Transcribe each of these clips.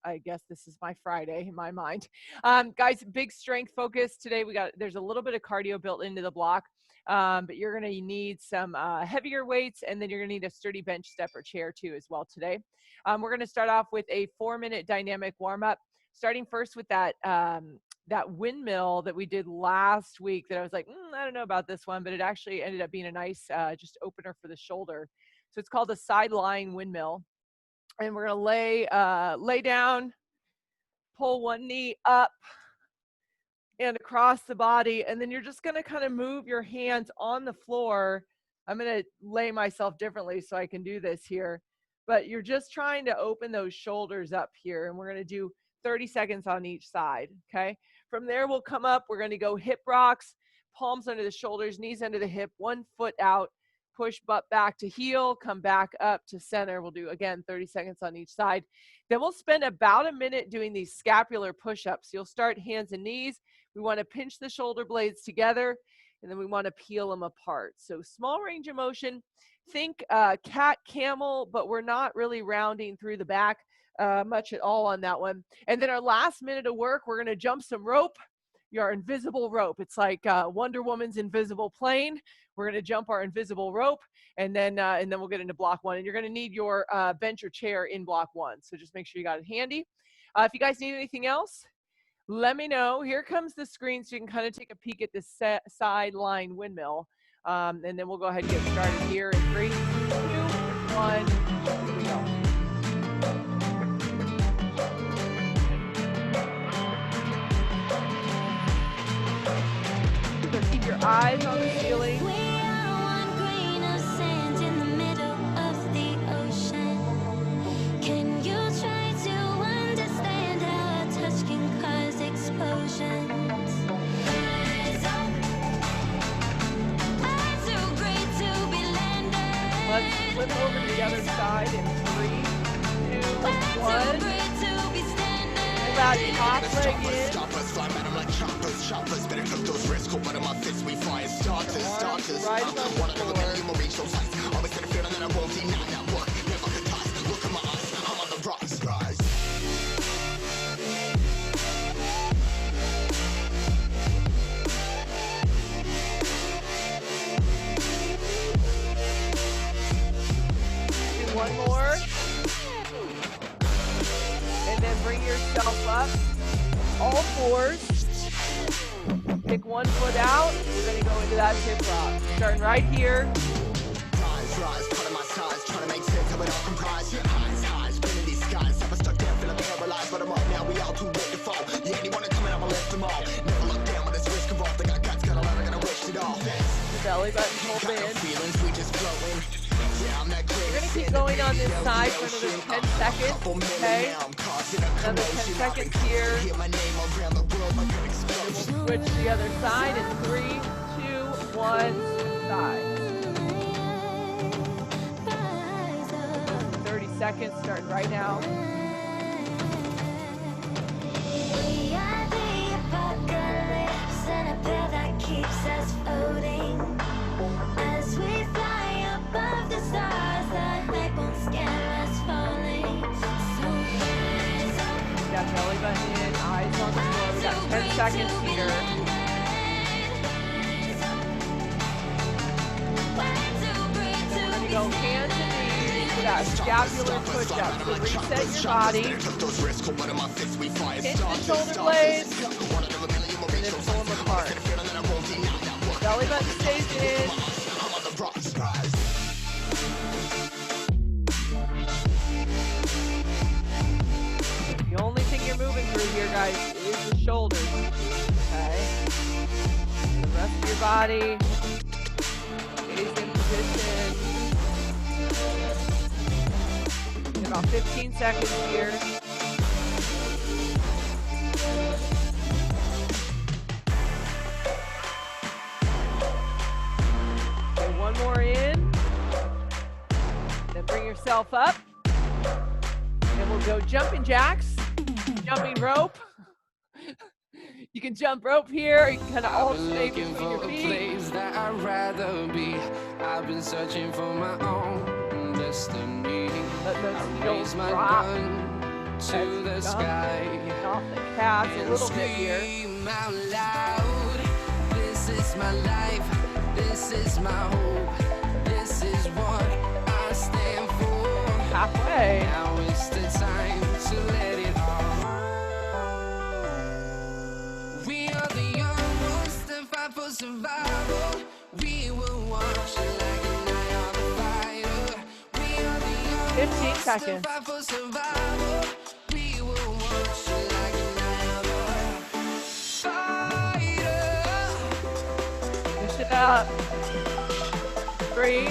I guess this is my Friday in my mind. Guys, big strength focus today. There's a little bit of cardio built into the block, but you're going to need some heavier weights, and then you're going to need a sturdy bench, step, or chair too as well today. We're going to start off with a 4-minute dynamic warm-up, starting first with that windmill that we did last week that I was like, I don't know about this one, but it actually ended up being a nice just opener for the shoulder. So it's called a sideline windmill. And we're going to lay down, pull one knee up and across the body. And then you're just going to kind of move your hands on the floor. I'm going to lay myself differently so I can do this here. But you're just trying to open those shoulders up here. And we're going to do 30 seconds on each side, okay? From there, we'll come up. We're going to go hip rocks, palms under the shoulders, knees under the hip, 1 foot out. Push butt back to heel, come back up to center. We'll do, again, 30 seconds on each side. Then we'll spend about a minute doing these scapular push-ups. You'll start hands and knees. We want to pinch the shoulder blades together, and then we want to peel them apart. So small range of motion. Think cat, camel, but we're not really rounding through the back much at all on that one. And then our last minute of work, we're going to jump some rope. Your invisible rope. It's like Wonder Woman's invisible plane. We're going to jump our invisible rope, and then we'll get into block 1. And you're going to need your bench or chair in block 1. So just make sure you got it handy. If you guys need anything else, let me know. Here comes the screen, so you can kind of take a peek at this sideline windmill. And then we'll go ahead and get started here in 3, 2, 1. Here we go. So keep your eyes on the ceiling. Let's flip over to the other side in 3, 2, 1. Pull that top leg in. Right on the One more. And then bring yourself up. All fours. Pick 1 foot out. We're going to go into that hip rock. Starting right here. Rise, part of my size, trying to make sense of it all comprised. Highs, spinning these skies. Never stuck down, feeling paralyzed, but I'm up now. We all too late to fall. Yeah, anyone coming up, I left them all. Never look down when this risk involved. They got guts, got a lot, I gotta wish it all. The belly button pulled in. Feelings, we just flowing. We're going to keep going on this side for another 10 seconds, okay? Another 10 seconds here. And then we'll switch to the other side in 3, 2, 1, side. 30 seconds, starting right now. We are the apocalypse and a pill that keeps us floating. As we fly above the stars, the hype won't scare us falling. So we got belly button in, eyes on the floor. We got 10 seconds here. We're going to go hands and knees for that scapular push-up. So reset your body. Pinch the shoulder blades. And then pull them apart. Belly button stays in. The only thing you're moving through here, guys, is the shoulders. Okay? The rest of your body stays in position. In about 15 seconds here. Okay, one more in. Then bring yourself up. And we'll go jumping jacks. Jumping rope. You can jump rope here. You can kind of alternate between your feet. That I'd rather be. I've been searching for my own destiny. Let those heels drop. to the sky. Off the calves a little bit here. Scream out loud. This is my life. This is my hope. This is what I stand for. Halfway. Now is the time to let it all. We are the young ones that fight for survival. We will watch it like an eye on the fighter. We are the young 15 ones seconds. that fight for survival. We will watch it like an eye on the fighter. Push it up. 3,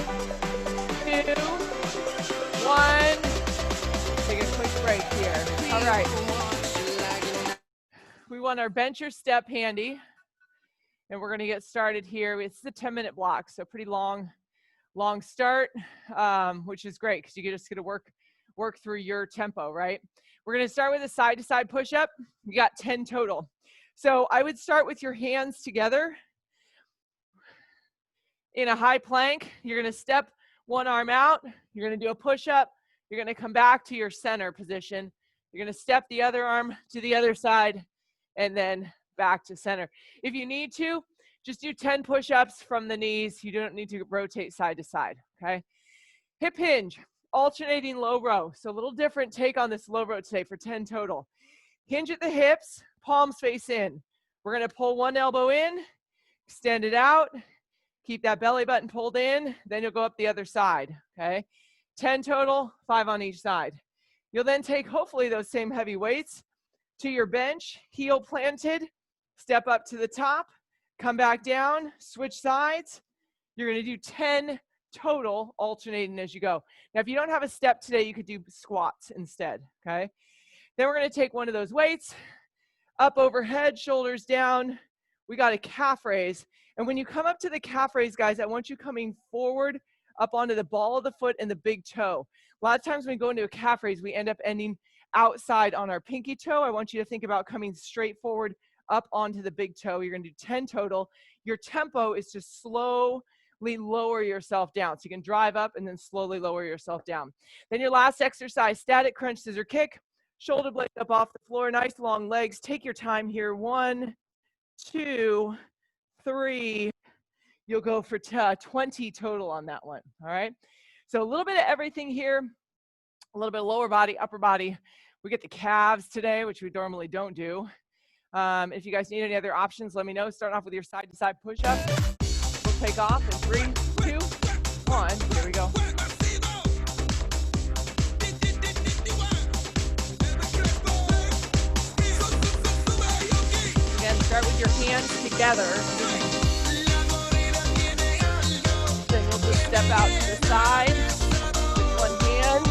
2, 1. Take a quick break here. All right. We want our bench or step handy. And we're going to get started here. It's the 10-minute block, so pretty long start, which is great because you're just going to work through your tempo, right? We're going to start with a side-to-side push-up. You got 10 total. So I would start with your hands together in a high plank. You're going to step one arm out. You're going to do a push-up. You're going to come back to your center position. You're going to step the other arm to the other side and then back to center. If you need to, just do 10 push-ups from the knees. You don't need to rotate side to side, okay? Hip hinge, alternating low row. So a little different take on this low row today for 10 total. Hinge at the hips, palms face in. We're gonna pull one elbow in, extend it out, keep that belly button pulled in, then you'll go up the other side, okay? 10 total, 5 on each side. You'll then take, hopefully, those same heavy weights to your bench, heel planted, step up to the top, come back down, switch sides. You're gonna do 10 total, alternating as you go. Now, if you don't have a step today, you could do squats instead, okay? Then we're gonna take one of those weights, up overhead, shoulders down. We got a calf raise. And when you come up to the calf raise, guys, I want you coming forward up onto the ball of the foot and the big toe. A lot of times when we go into a calf raise, we end up ending outside on our pinky toe. I want you to think about coming straight forward up onto the big toe. You're gonna do 10 total. Your tempo is to slowly lower yourself down. So you can drive up and then slowly lower yourself down. Then your last exercise, static crunch scissor kick, shoulder blades up off the floor, nice long legs. Take your time here. 1, 2, 3. You'll go for 20 total on that one, all right? So a little bit of everything here, a little bit of lower body, upper body. We get the calves today, which we normally don't do. If you guys need any other options, let me know. Starting off with your side-to-side push-up. We'll take off in 3, 2, 1. Here we go. Again, start with your hands together. Then you'll just step out to the side with one hand.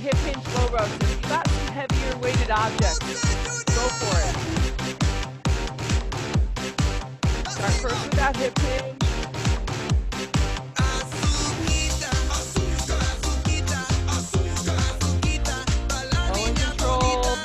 Hip hinge low row. So if you got some heavier weighted objects, go for it. Start first with that hip hinge. Low and controlled.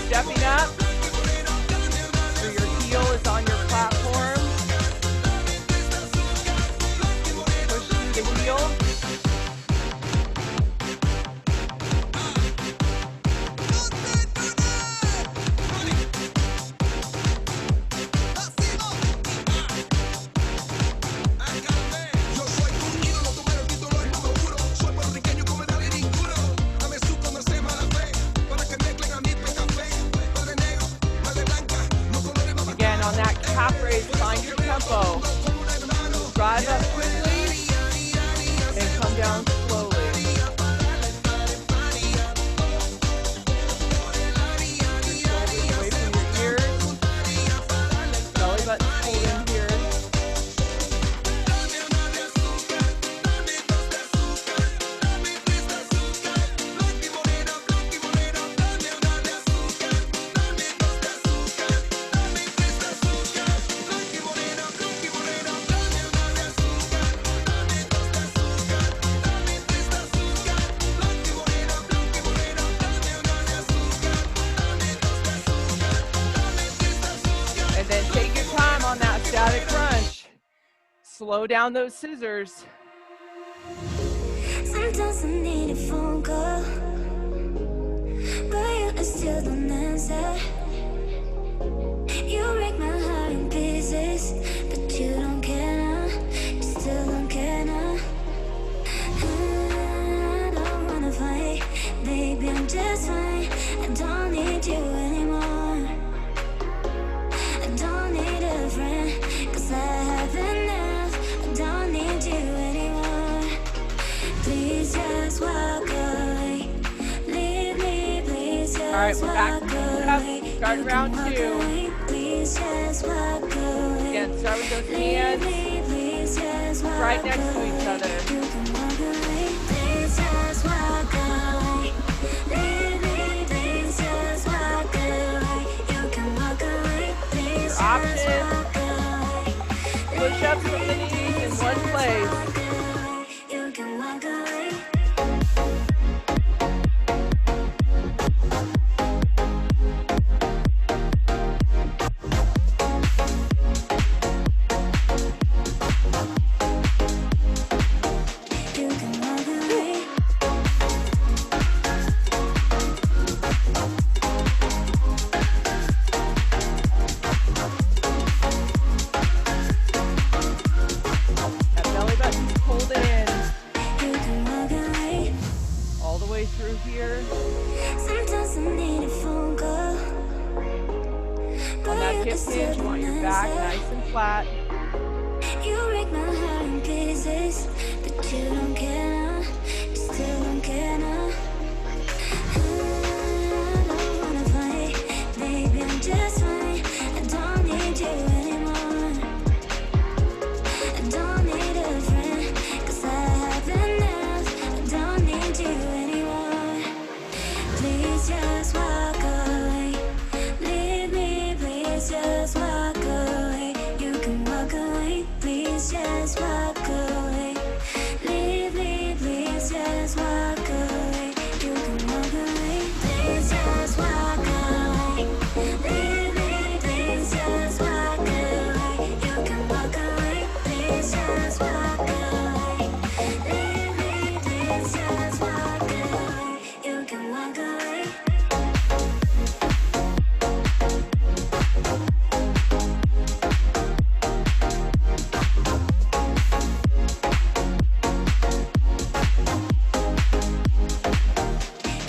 Stepping up, so your heel is on your platform. Push through the heel. slow down those scissors. Sometimes I need a phone call, but you still don't answer. You break my heart in pieces, but you don't care now. You still don't care now. I don't wanna fight, baby, I'm just fine. I don't need you anymore. I don't need a friend, 'cause I have enough. I don't need you anymore. Please just walk away. Leave me, please just All right, we're back. Start round 2. Please just walk away. Again, start with those hands right next to each other. You can walk away. Please just walk away. Leave me, please just walk away. You can walk away. Please just walk away. Push-ups from the knees in one place. You can walk away. You can walk away. That belly button's pulled in You can walk away. all the way through here. Sometimes I need a phone call. On that hip hinge, you want your back nice and flat. You break my heart in pieces, but you don't care now. You still don't care now. I don't wanna fight, baby, I'm just fine. I don't need you anymore. I don't need a friend, 'cause I have enough. I don't need you anymore. Please just walk away. Leave me, please just walk away. You can walk away. Please just walk away. Leave me, please just walk away. You can walk away. Please just walk away. Leave me, please just walk away. You can walk away. Please just walk away. Leave me, please just walk away. You can walk away.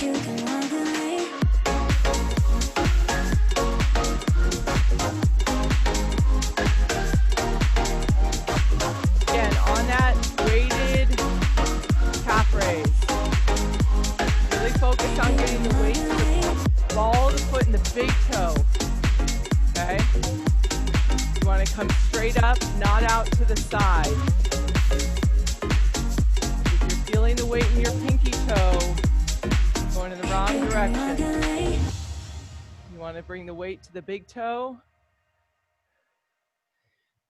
You can walk away. Again, on that weighted calf raise. Really focus on getting the weight to the ball of the foot and the big toe. Okay? You want to come straight up, not out to the side. If you're feeling the weight in your pinky toe, going in the wrong Walk direction. away. You want to bring the weight to the big toe.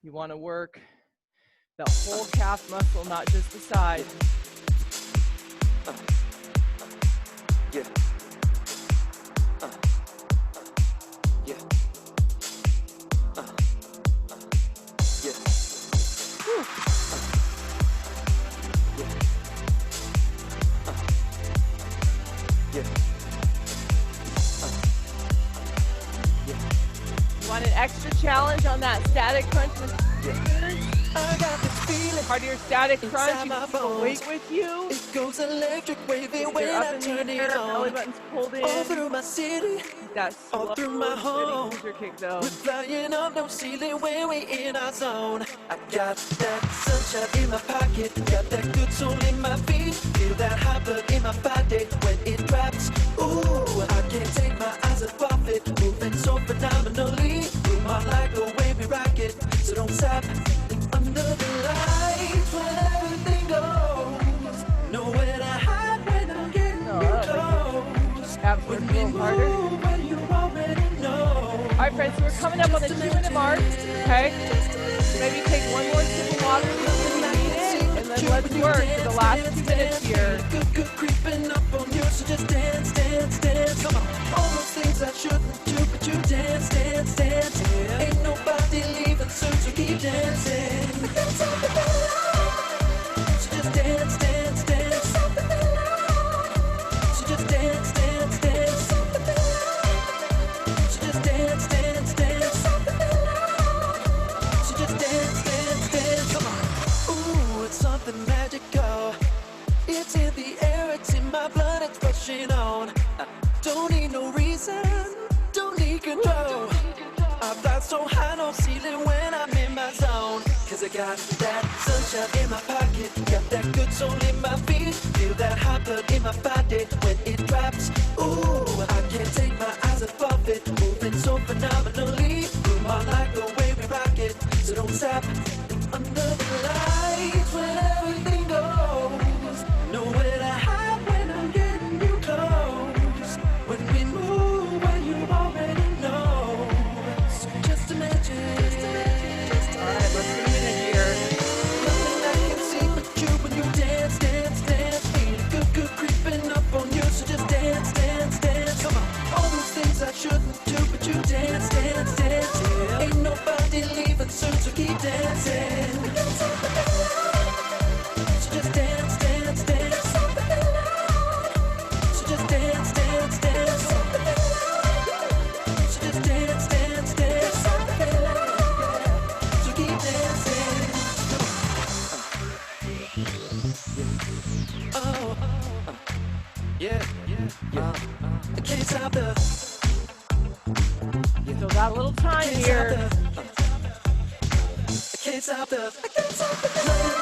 You want to work the whole calf muscle, not just the side. Yeah. Yeah. Yeah. Whew. Yeah. You want an extra challenge on that static crunch with I got this feeling. part of your static crunch. Inside You my can keep the bones. weight with you. It goes electric wavy You're when up I in the turn air, it belly on. button's pulled in. All through my city, That all slow, through my home. steady scissor kick though. we're flying up no ceiling when we in our zone. I got that sunshine in my pocket, got that good soul in my feet. Feel that hot blood in my body when it drops. Ooh, I can't take my eyes off it, moving so phenomenally. Move my life the way we rock it, so don't stop. Under the lights when everything goes, nowhere to hide when I'm getting close. Absolutely, a little harder. All right, friends, so we're coming up on the 2-minute mark, okay? So maybe take one more sip of water if you need it, and then let's work for the last 2 minutes here. Good creeping up on you, so just dance, dance, dance. Come on, all those things I shouldn't do, but you dance, dance, dance. Ain't nobody leaving soon, so keep dancing. magical. It's in the air, it's in my blood, it's rushing on. I don't need no reason, don't need control. I fly so high, no ceiling when I'm in my zone. Cause I got that sunshine in my pocket, got that good soul in my feet. Feel that hot blood in my body when it drops. Ooh, I can't take my eyes off it, moving so phenomenally. Room on like the way we rock it, so don't stop. Under the lights when everything goes, nowhere to hide when I'm getting you close. When we move, when you already know. So just imagine. All right, let's get a minute here. Nothing I can see but you when you dance, dance, dance. Feel good, good creeping up on you, so just dance, dance, dance. Come on, all those things I shouldn't do, but you dance, dance, dance. Yeah. Ain't nobody leaving soon, so keep dancing. So just dance, dance, dance. So just dance, dance, dance. So just dance, dance, dance. So keep dancing. Oh, yeah, yeah, yeah. I can't stop the. Still got a little time here. I can't stop the. Nothing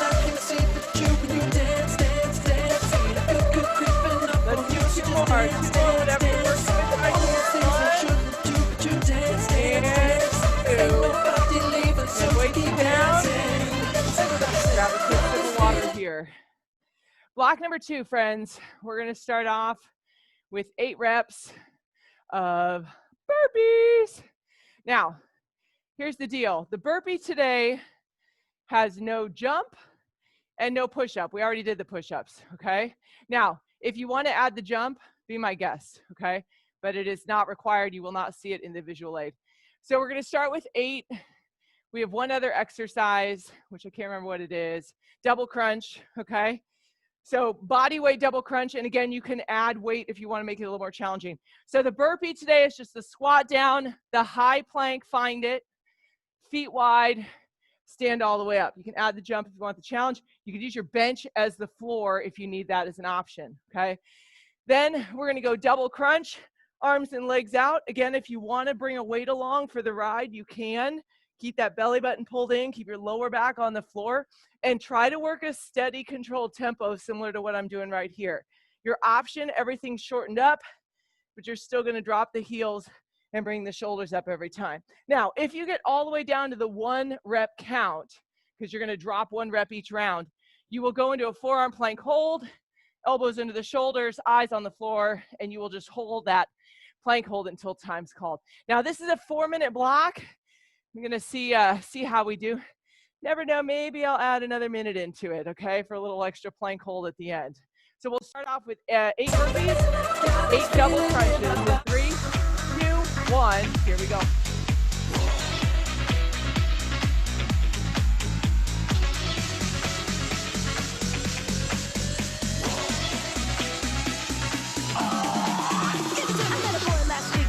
I can see but you when you dance, dance, dance. Good, good creeping up on you. Let's do two more, whatever works right here. But you dance, dance, dance. Ain't nobody leaving, so And weight keep down. dancing. Grab a quick sip of water here. Block number 2, friends. We're going to start off with 8 reps of burpees. Now, here's the deal. The burpee today has no jump and no push-up. We already did the push-ups, okay? Now, if you want to add the jump, be my guest, okay? But it is not required. You will not see it in the visual aid. So we're going to start with 8. We have one other exercise, which I can't remember what it is. Double crunch, okay? So body weight double crunch. And again, you can add weight if you want to make it a little more challenging. So the burpee today is just the squat down, the high plank, find it, feet wide, stand all the way up. You can add the jump if you want the challenge. You can use your bench as the floor if you need that as an option, okay? Then we're going to go double crunch, arms and legs out. Again, if you want to bring a weight along for the ride, you can. Keep that belly button pulled in, keep your lower back on the floor, and try to work a steady, controlled tempo similar to what I'm doing right here. Your option, everything's shortened up, but you're still going to drop the heels and bring the shoulders up every time. Now, if you get all the way down to the 1 rep count, because you're going to drop 1 rep each round, you will go into a forearm plank hold, elbows into the shoulders, eyes on the floor, and you will just hold that plank hold until time's called. Now, this is a 4-minute block. I'm going to see how we do. Never know, maybe I'll add another minute into it, okay, for a little extra plank hold at the end. So we'll start off with 8 burpees, 8 double crunches in 3, 2, 1. Here we go.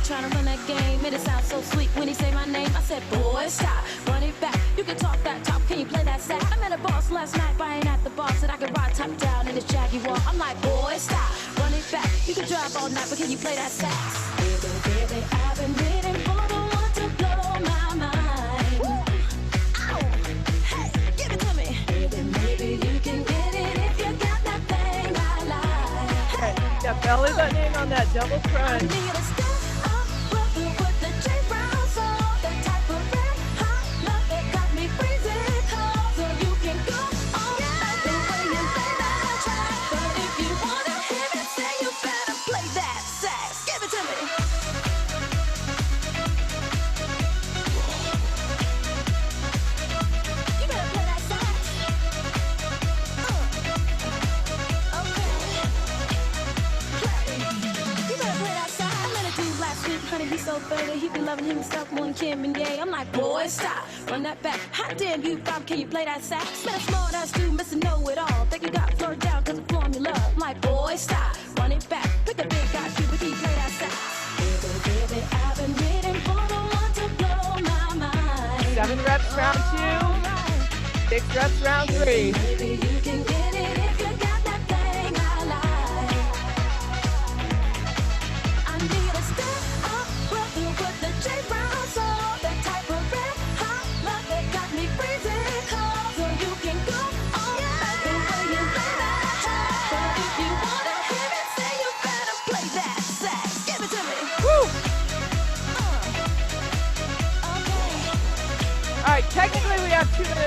Trying to run that game, made it sound so sweet when he say my name. I said, boy, stop, run it back. You can talk that talk, can you play that sax? I met a boss last night, buying at the bar, said I could ride top down in this Jaguar. I'm like, boy, stop, run it back. You can drive all night, but can you play that sax? Baby, baby, I've been waiting for the one to blow my mind. Ow, hey, give it to me. Baby, maybe you can get it if you got that thing I like. Okay, got belly button in on that double crunch. He's so faded, he be loving himself more than Kim and Ye. I'm like, boy, stop, run that back. Hot damn, you Bob, can you play that sax? Man, a smart ass dude, Mr. Know-It-All. Think you got flirted down cause of formula. I'm like, boy, stop, run it back. Pick a big guy, Cuba, can you play that sax? Baby, baby, I've been waiting for the one to blow my mind. 7 reps round 2, 6 reps round 3. Baby, you can get it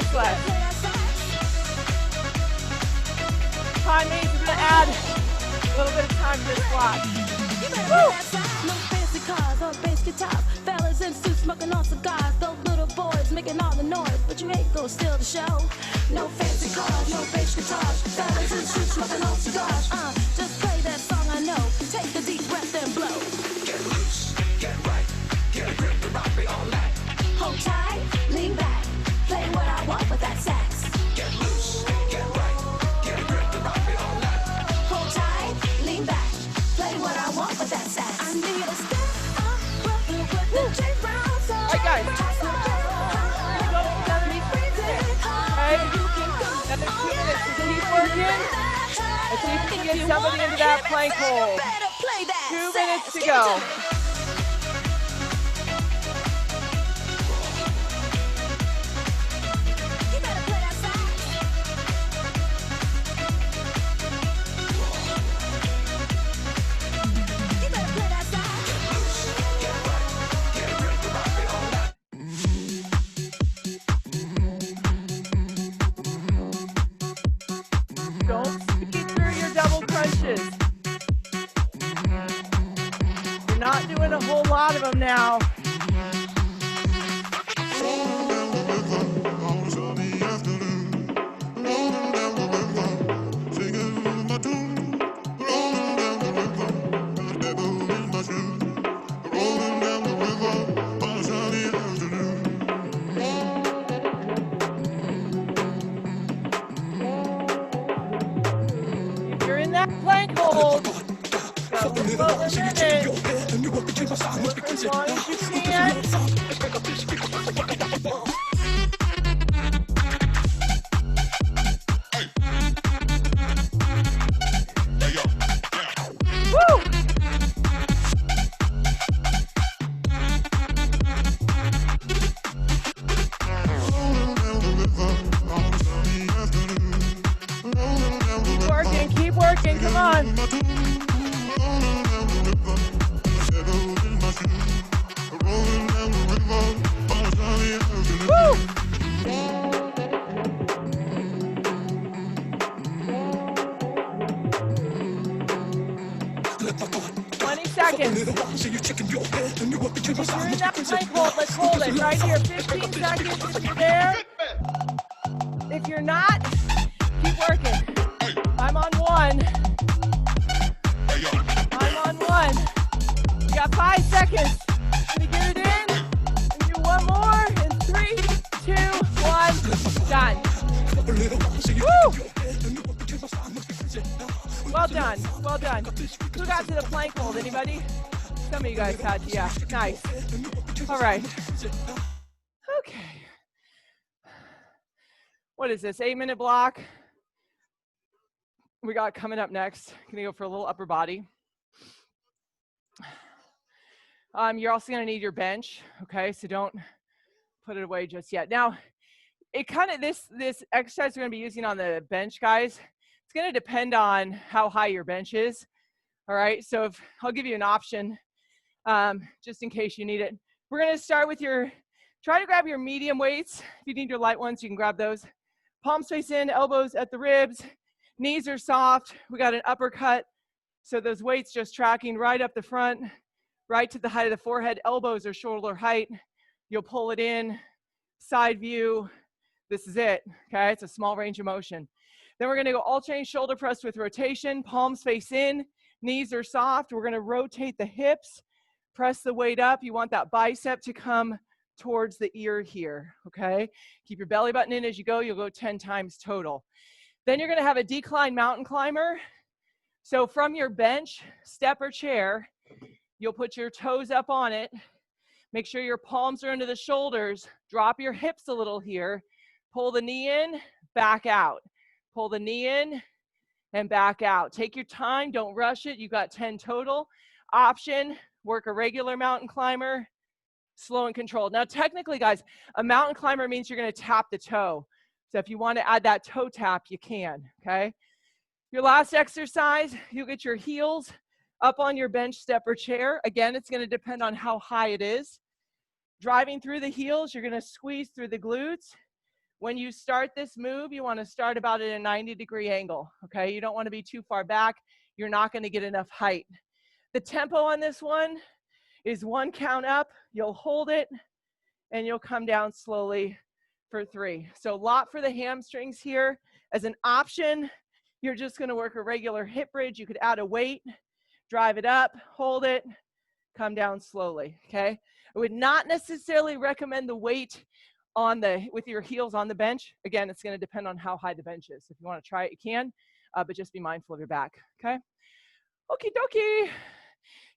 much less. Time means we're gonna add a little bit of time to this squat. Woo! No fancy cars or bass guitars, fellas in suits smoking on cigars, those little boys making all the noise, but you ain't gonna steal the show. No fancy cars, no bass guitars, fellas in suits smoking on cigars. Just play that song I know. Take a deep breath and blow. Get loose, get right, get a grip to rock me all night. Hold tight, lean back, play what I want with that sax. Get loose, get right, get a grip to rock me all night. Hold tight, lean back, play what I want with that sax. I need a step up, brother, with the J-Brown song. All right, guys. We're gonna go another 2 minutes. Okay? Another 2 minutes. So keep working. Let's see if we can get somebody into that plank hold. 2 minutes to go. Don't speed through your double crunches. You're not doing a whole lot of them now. If you're in that plank hold, go slow a minute. Work as long as you can. Woo! Keep working, come on. Woo! 20 seconds. If you're in that plank hold, let's hold it right here. 15 seconds if you're there. If you're not, keep working. I'm on 1. I'm on 1. You got 5 seconds. Can you get it in? And do one more in 3, 2, 1. Done. Woo! Well done. Well done. Who got to the plank hold? Anybody? Some of you guys had to. Yeah. Nice. All right. Okay. What is this? 8-minute block. We got coming up next. Gonna go for a little upper body. You're also gonna need your bench. Okay, so don't put it away just yet. Now, it kind of this exercise we're gonna be using on the bench, guys. It's gonna depend on how high your bench is. All right, so if I'll give you an option, just in case you need it. We're gonna start with try to grab your medium weights. If you need your light ones, you can grab those. Palms face in, elbows at the ribs. Knees are soft. We got an uppercut. So those weights just tracking right up the front, right to the height of the forehead. Elbows are shoulder height. You'll pull it in, side view. This is it, okay? It's a small range of motion. Then we're gonna go alternate shoulder press with rotation, palms face in, knees are soft. We're gonna rotate the hips, press the weight up. You want that bicep to come towards the ear here, okay? Keep your belly button in as you go. You'll go 10 times total. Then you're gonna have a decline mountain climber. So from your bench, step or chair, you'll put your toes up on it. Make sure your palms are under the shoulders. Drop your hips a little here. Pull the knee in, back out. Pull the knee in and back out. Take your time, don't rush it. You got 10 total. Option, work a regular mountain climber, slow and controlled. Now technically, guys, a mountain climber means you're gonna tap the toe. So if you want to add that toe tap, you can, okay? Your last exercise, you get your heels up on your bench, step, or chair. Again, it's going to depend on how high it is. Driving through the heels, you're going to squeeze through the glutes. When you start this move, you want to start about at a 90-degree angle, okay? You don't want to be too far back. You're not going to get enough height. The tempo on this one is 1 count up, you'll hold it, and you'll come down slowly for 3. So a lot for the hamstrings here. As an option, you're just going to work a regular hip bridge. You could add a weight, drive it up, hold it, come down slowly, okay? I would not necessarily recommend the weight on with your heels on the bench. Again, it's going to depend on how high the bench is. If you want to try it, you can, but just be mindful of your back, okay? Okie dokie.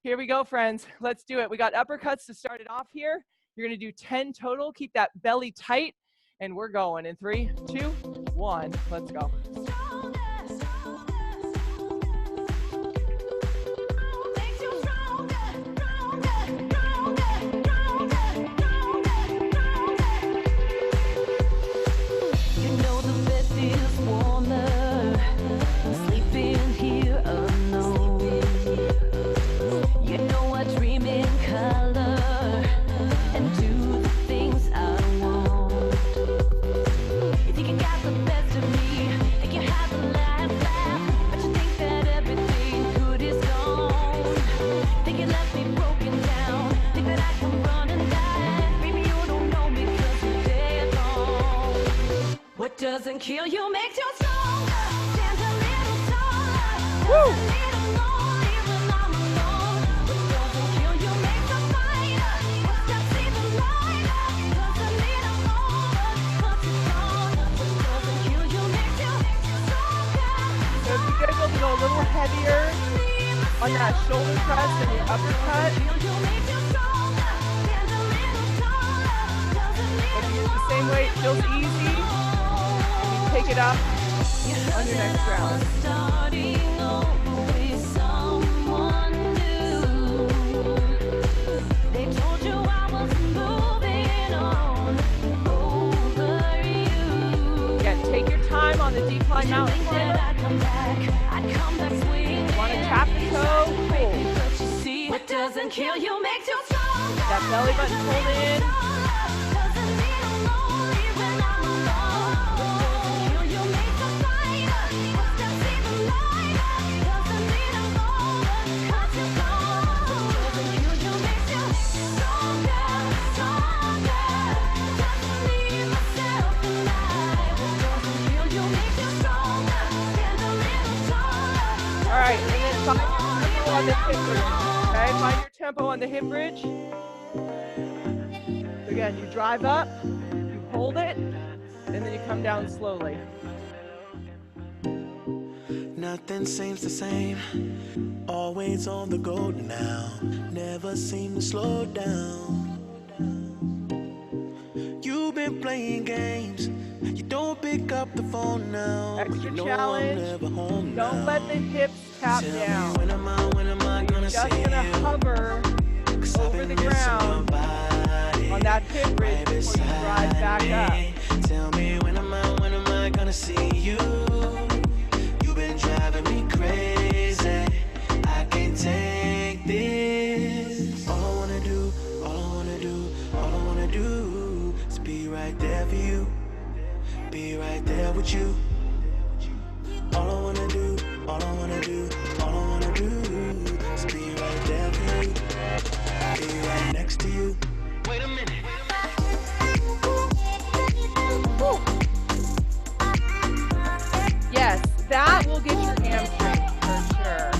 Here we go, friends. Let's do it. We got uppercuts to start it off here. You're going to do 10 total. Keep that belly tight, and we're going in 3, 2, 1. Let's go. Doesn't kill you, makes you stronger. Stand a little taller. Woo! A little more, even I'm alone. What doesn't kill you, makes a fighter. What steps even lighter. Cause a little more, cause it's stronger. What doesn't kill you, makes you stronger. So if you guys will go a little heavier on that shoulder press and the uppercut. If you use the same weight, it feels easy. Take it up on your next round. They told you I was moving on over you. Again, take your time on the decline mountain climber. Want to tap the toe? Cool. What doesn't kill you makes you stronger. That belly button pulled in. On the hip bridge, okay? Find your tempo on the hip bridge. Again, you drive up, you hold it, and then you come down slowly. Nothing seems the same, always on the go now, never seem to slow down. You've been playing games, you don't pick up the phone now. Extra challenge, don't let the hips tap down. When am I gonna Just gonna hover over the ground on that hip bridge before you drive back up. Tell me when am I gonna see you? You've been driving me crazy, I can't take this. All I wanna do is be right there for you, be right there with you. All I wanna do is be right there for you, be right next to you. Wait a minute. Yes, that will get your hamstring for sure.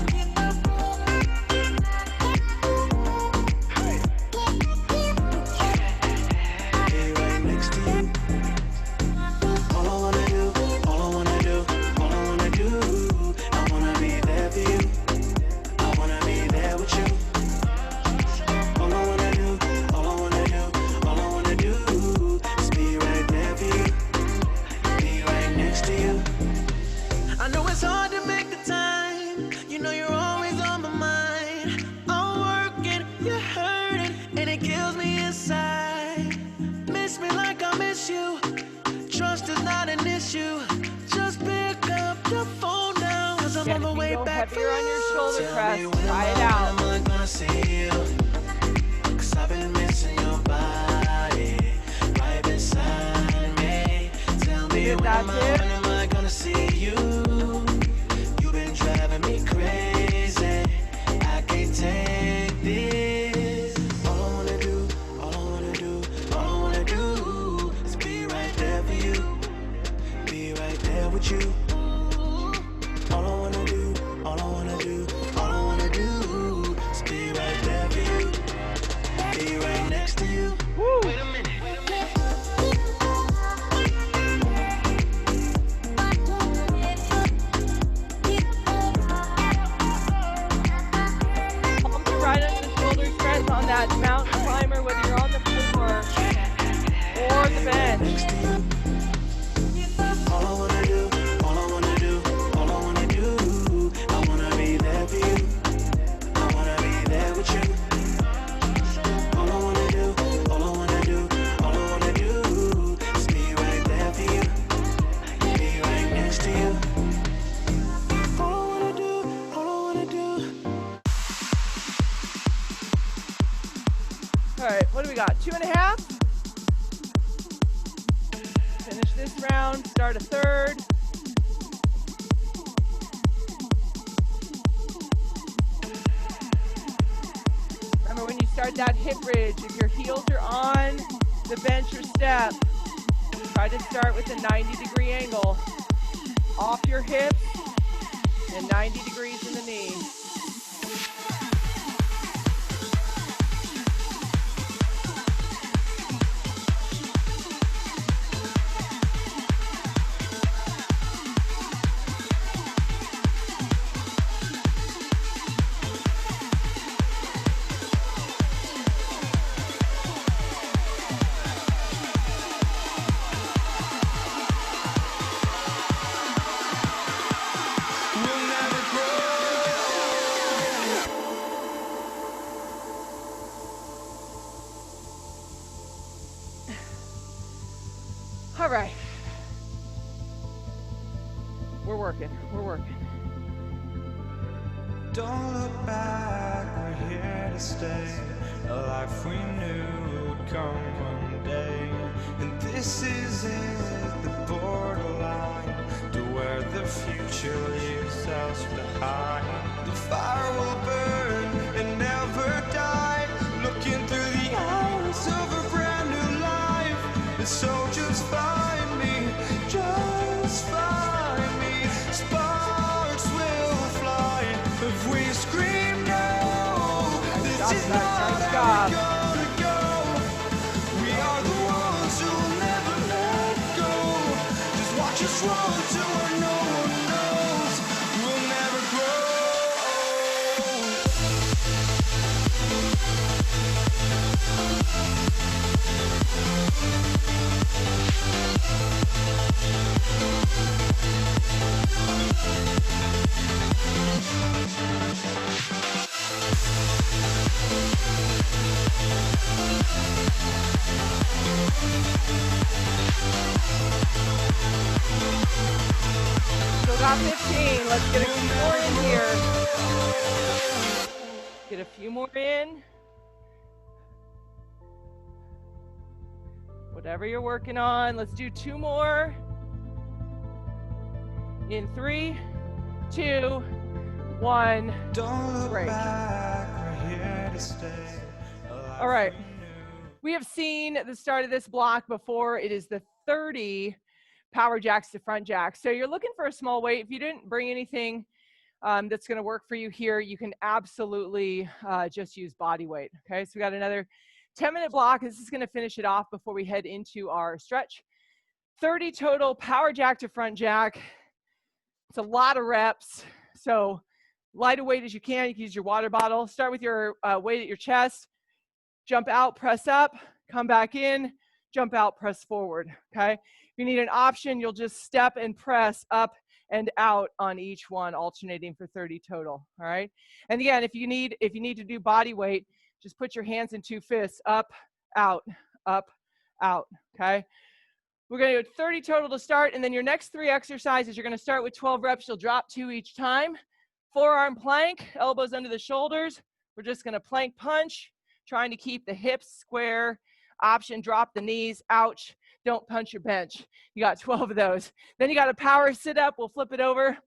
Be right next to you. All I wanna do, I wanna be there for you. I wanna be there with you. All I wanna do is be right there for you, be right next to you. I know it's hard to make the time, you know you're always on my mind. I'm working, you're hurting, and it kills me inside. Miss me like I miss you, trust is not an issue. Just pick up your phone now, cause I'm on my way back for you. Heavier on your shoulder press, Tell me try it when out. am I gonna see you? Cause I've been missing your body right beside me. it, that's it. When am I gonna see you? You've been driving me crazy. I can't take this. All I wanna do, all I wanna do, all I wanna do is be right there for you. Be right there with you. All I wanna do, all I wanna do, all I wanna do is be right there for you. Be right next to you. Woo. Wait a minute. Palms are right under the shoulders, friends, on that mountain climber, whether you're on the floor or the bench. Next to you. All I wanna do, all I wanna do, all I wanna do, I wanna be there for you. I wanna be there with you. All I wanna do, all I wanna do, all I wanna do is be right there for you. Be right next to you. All I wanna do, all I wanna do. All right, what do we got? 2.5. Finish this round, start a third. Remember, when you start that hip bridge, if your heels are on the bench or step, try to start with a 90-degree angle off your hips and 90 degrees in the knee. We'll never grow. All right. We're working, we're working. Don't look back, we're here to stay. A life we knew would come one day. And this is it, the borderline to where the future leaves us behind. The fire will burn and never die. Looking through the eyes of a brand new life. And so just find me, just find me. Sparks will fly if we scream no. This is not Nice how job. we're gonna go. We are the ones who'll never let go. Just watch us run to where no one knows. We'll never grow. Still got 15. Let's get a few more in here. Get a few more in. Whatever you're working on, let's do 2 more. In 3, 2, 1. Don't look Break. back, we're here to stay. All right. We have seen the start of this block before. It is the 30 power jacks to front jacks. So you're looking for a small weight. If you didn't bring anything that's going to work for you here, you can absolutely just use body weight. Okay, so we got another 10-minute block. This is going to finish it off before we head into our stretch. 30 total power jack to front jack. It's a lot of reps. So light a weight as you can. You can use your water bottle. Start with your weight at your chest. Jump out, press up, come back in, jump out, press forward. Okay. If you need an option, you'll just step and press up and out on each one, alternating for 30 total. All right. And again, if you need to do body weight, just put your hands in 2 fists, up, out, up, out. Okay. We're going to do 30 total to start. And then your next 3 exercises, you're going to start with 12 reps. You'll drop 2 each time. Forearm plank, elbows under the shoulders. We're just going to plank punch, trying to keep the hips square. Option, drop the knees. Ouch. don't punch your bench. You got 12 of those. Then you got a power sit up. We'll flip it over.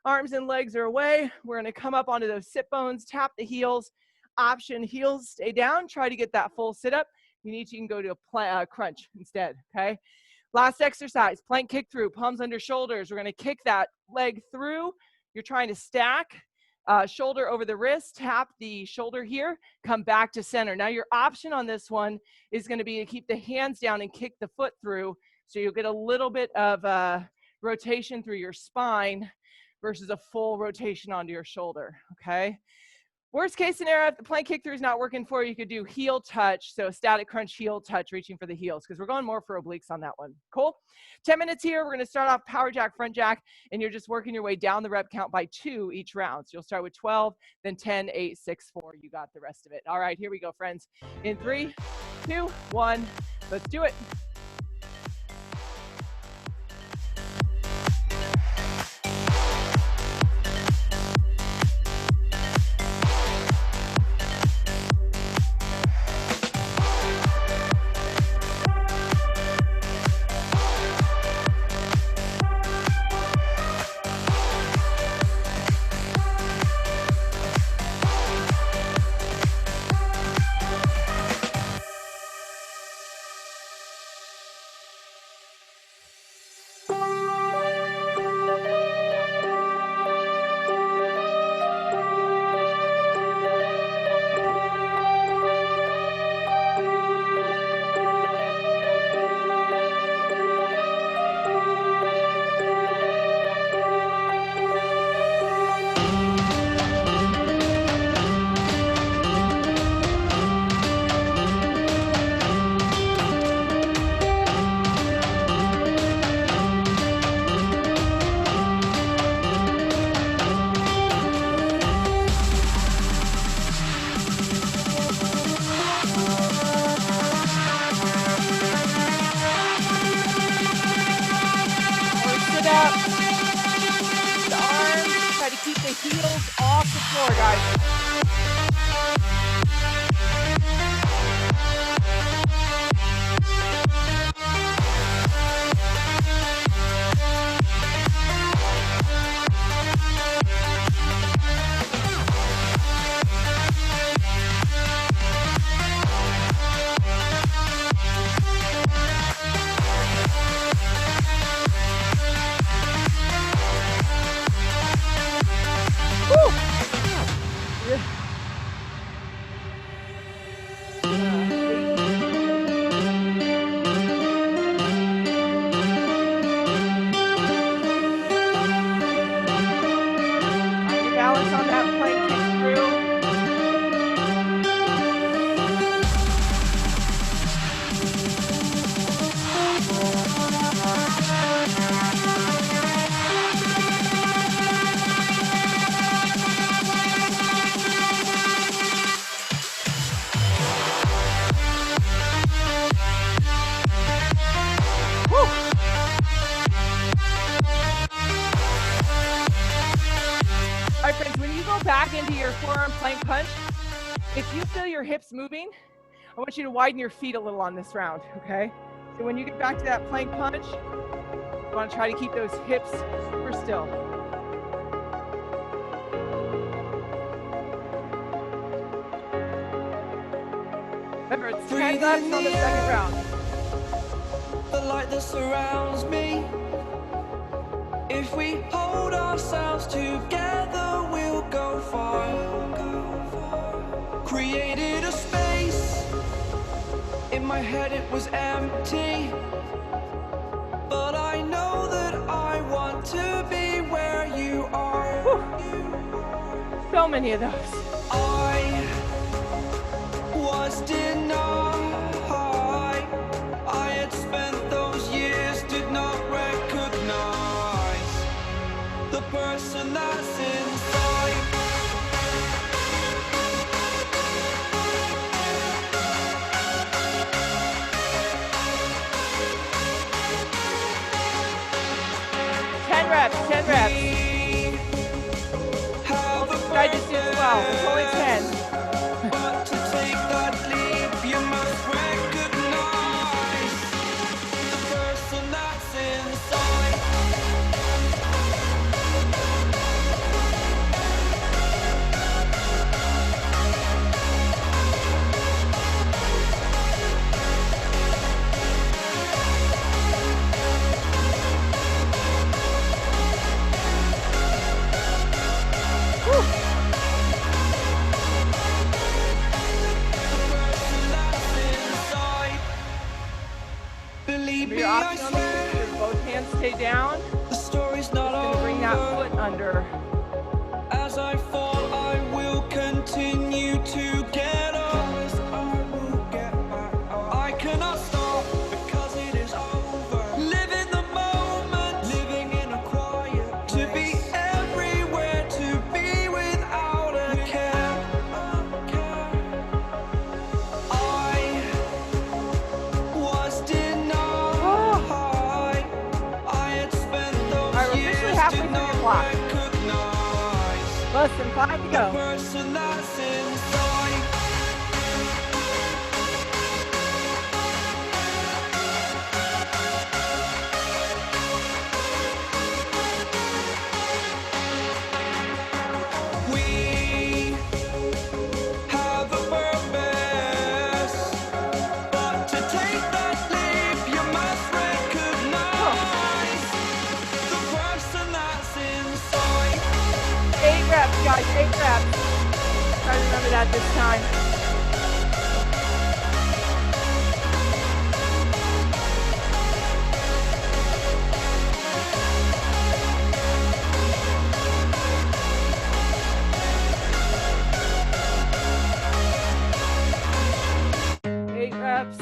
Arms and legs are away. We're gonna come up onto those sit bones, tap the heels. Option heels stay down. Try to get that full sit up. You need to, you can go to a crunch instead, okay? Last exercise, plank kick through, palms under shoulders. We're gonna kick that leg through. You're trying to stack, shoulder over the wrist, tap the shoulder here, come back to center. Now your option on this one is gonna be to keep the hands down and kick the foot through, so you'll get a little bit of rotation through your spine versus a full rotation onto your shoulder, okay? Worst case scenario, if the plank kick through is not working for you, you could do heel touch. So static crunch, heel touch, reaching for the heels, because we're going more for obliques on that one. Cool? 10 minutes here. We're going to start off power jack, front jack, and you're just working your way down the rep count by 2 each round. So you'll start with 12, then 10, 8, 6, 4. You got the rest of it. All right, here we go, friends. In 3, 2, 1, let's do it. Heels off the floor, guys. Back into your forearm plank punch. If you feel your hips moving, I want you to widen your feet a little on this round, okay? So when you get back to that plank punch, you want to try to keep those hips super still. Remember, it's 10 reps on the second round. The light that surrounds me. If we hold ourselves together, we'll go far. Created a space. In my head it was empty, but I know that I want to be where you are. Whew. So many of those. I was denied. I had spent those years, did not recognize the person that's inside. Ten reps. Try this as well. It's only 10. But to take that leap, you must recognize the way down. The story's not Gonna bring that over. foot under. As I fall, I will continue to get up. I will get back up. I cannot stop because it is over. Live in the moment, living in a quiet place. To be everywhere, to be without a care. I was denied. I had spent those Alright, we're years officially halfway through your block. Less than 5 to go. Person that's inside. We have a purpose, but to take that leap, you must recognize the person that's inside. 8 reps, guys, 8 reps. Try to remember that this time. Eight reps.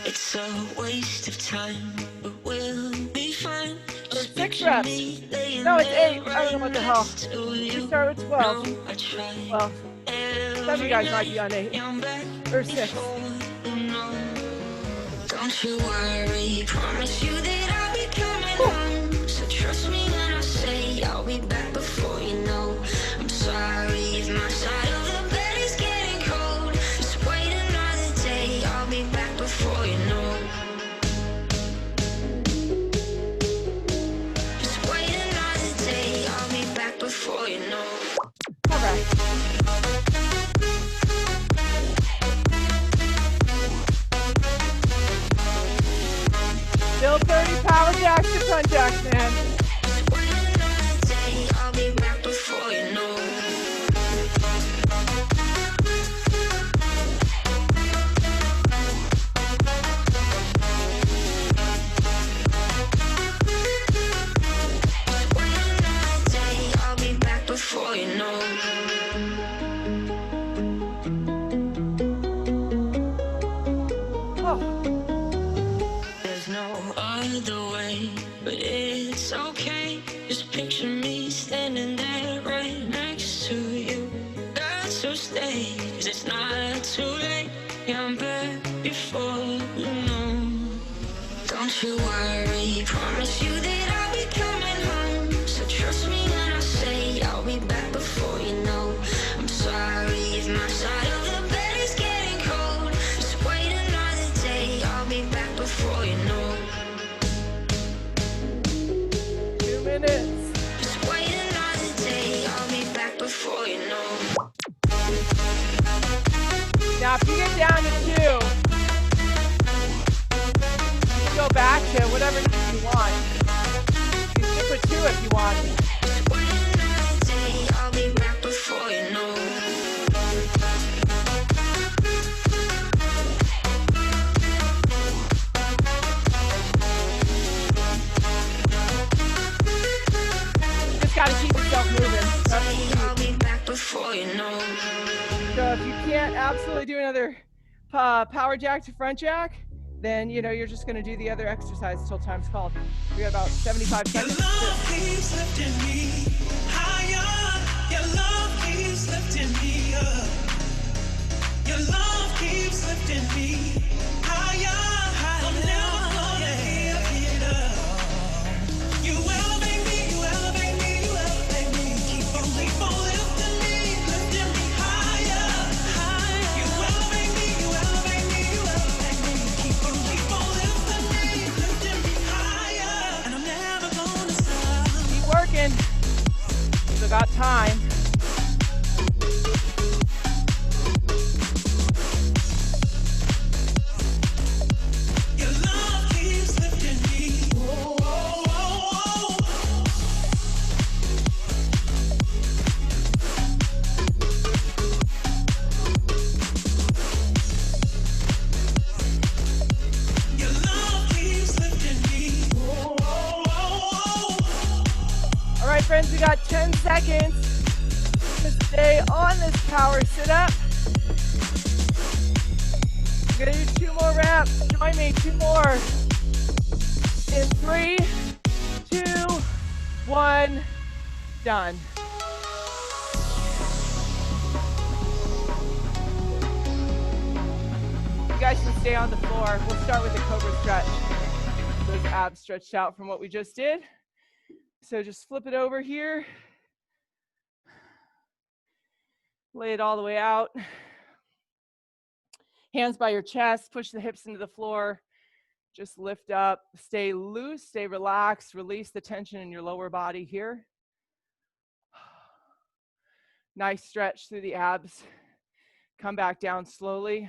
It's a waste of time, but we'll be fine. Just 6 reps. No, it's 8. I don't know what the hell. You start with 12. Well, some of you guys might be on 8. Or 6. Don't you worry, promise you that I'll be coming home. So trust me when I say I'll be back before you know. I'm sorry if my side of the bed is getting cold. Just wait another day, I'll be back before you know. Just wait another day, I'll be back before you know. All right. Still 30 power jacks to front jacks, man. Just wait another day, I'll be back before you know. Just wait another day, I'll be back before you know. Oh, There's no other way, but it's okay. Just picture me standing there right next to you. Got to stay, 'cause it's not too late. Yeah, I'm back before you know. Don't you worry, promise you that I'll be coming home. So trust me when I say I'll be back before you know. I'm sorry if my side of the bed is getting cold. Just wait another day, I'll be back before you know. 2 minutes. Just wait another day, I'll be back before you know. Now, if you get down to 2, you can go back to whatever number you want. You can stick with 2 if you want. Just wait another day, I'll be back before you know. Just gotta keep yourself moving. That's the key. I'll be back before you know. So if you can't absolutely do another power jack to front jack, then you're just gonna do the other exercise until time's called. We got about 75 Your seconds. love keeps lifting me higher. Your love keeps lifting me up. Your love keeps lifting me higher. I'm never gonna give it up. You elevate me, you elevate me, you elevate me. Keep on lifting me higher, higher. You elevate me, you elevate me, you elevate me. Keep on lifting me higher. And I'm never gonna stop. Keep working. Still got time. seconds to stay on this power sit-up. I'm gonna do 2 more reps. Join me, 2 more. In 3, 2, 1, done. You guys can stay on the floor. We'll start with the cobra stretch. Those abs stretched out from what we just did. So just flip it over here. Lay it all the way out. Hands by your chest, push the hips into the floor. Just lift up, stay loose, stay relaxed, release the tension in your lower body here. Nice stretch through the abs. Come back down slowly.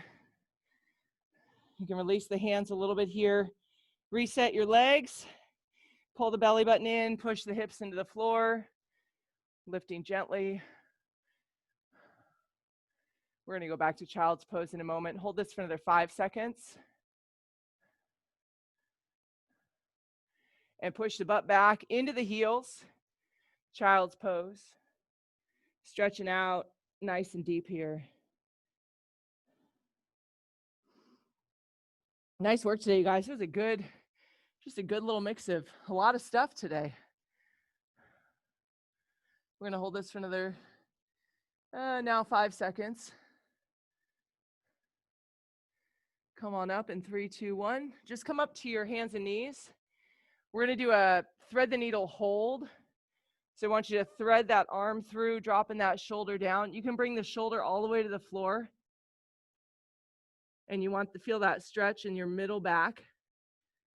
You can release the hands a little bit here. Reset your legs. Pull the belly button in, push the hips into the floor. Lifting gently. We're going to go back to child's pose in a moment. Hold this for another 5 seconds. And push the butt back into the heels. Child's pose. Stretching out nice and deep here. Nice work today, you guys. It was just a good little mix of a lot of stuff today. We're going to hold this for another, now 5 seconds. Come on up in 3, 2, 1. Just come up to your hands and knees. We're going to do a thread the needle hold. So I want you to thread that arm through, dropping that shoulder down. You can bring the shoulder all the way to the floor. And you want to feel that stretch in your middle back.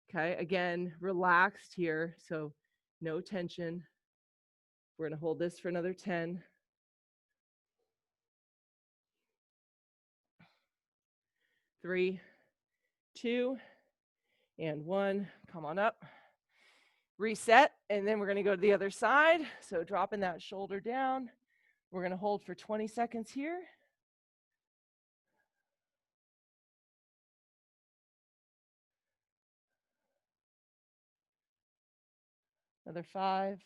Okay, again, relaxed here, so no tension. We're going to hold this for another 10. 3, 2, and 1. Come on up. Reset, and then we're going to go to the other side. So dropping that shoulder down. We're going to hold for 20 seconds here. Another 5,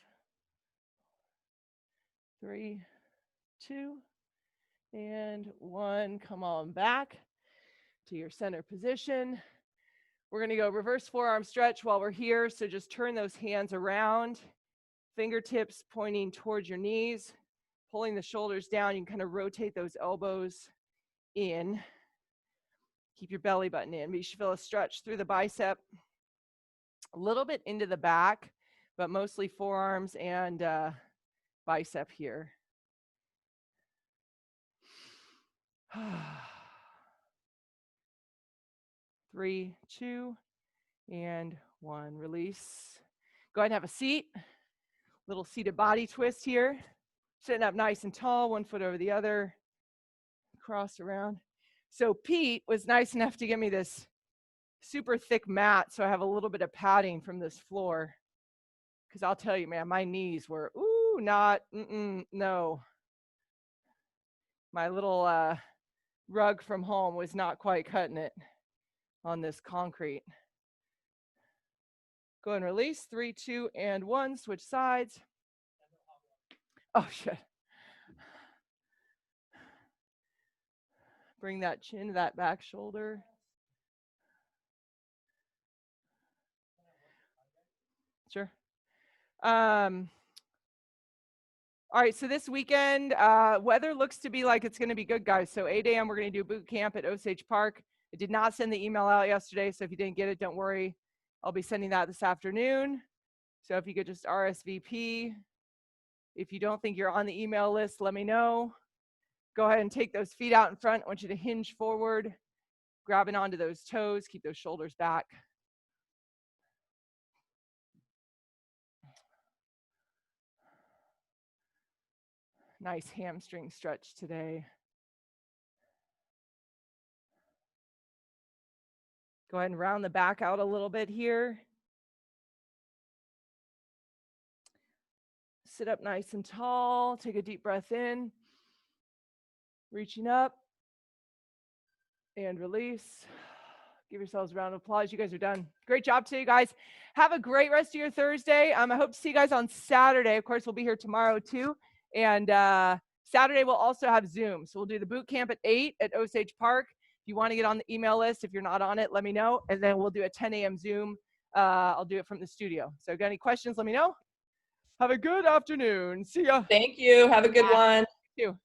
3, 2, and 1. Come on back to your center position. We're going to go reverse forearm stretch while we're here. So just turn those hands around, fingertips pointing towards your knees, pulling the shoulders down. You can kind of rotate those elbows in. Keep your belly button in, but you should feel a stretch through the bicep, a little bit into the back, but mostly forearms and bicep here. 3, 2, and 1. Release. Go ahead and have a seat. Little seated body twist here. Sitting up nice and tall, one foot over the other. Cross around. So Pete was nice enough to give me this super thick mat, so I have a little bit of padding from this floor. Because I'll tell you, man, my knees were, no. My little rug from home was not quite cutting it on this concrete. Go and release. 3, 2, and 1. Switch sides. Oh, shit. Bring that chin to that back shoulder. Sure. All right, so this weekend, weather looks to be like it's going to be good, guys. So 8 a.m., we're going to do boot camp at Osage Park. I did not send the email out yesterday, so if you didn't get it, don't worry. I'll be sending that this afternoon. So if you could just RSVP. If you don't think you're on the email list, let me know. Go ahead and take those feet out in front. I want you to hinge forward, grabbing onto those toes. Keep those shoulders back. Nice hamstring stretch today. Go ahead and round the back out a little bit here. Sit up nice and tall. Take a deep breath in. Reaching up. And release. Give yourselves a round of applause. You guys are done. Great job today, guys. Have a great rest of your Thursday. I hope to see you guys on Saturday. Of course, we'll be here tomorrow too. And Saturday, we'll also have Zoom. So we'll do the boot camp at 8 at Osage Park. If you want to get on the email list, if you're not on it, let me know. And then we'll do a 10 a.m. Zoom. I'll do it from the studio. So got any questions, let me know. Have a good afternoon. See ya. Thank you. Have a good one. You too.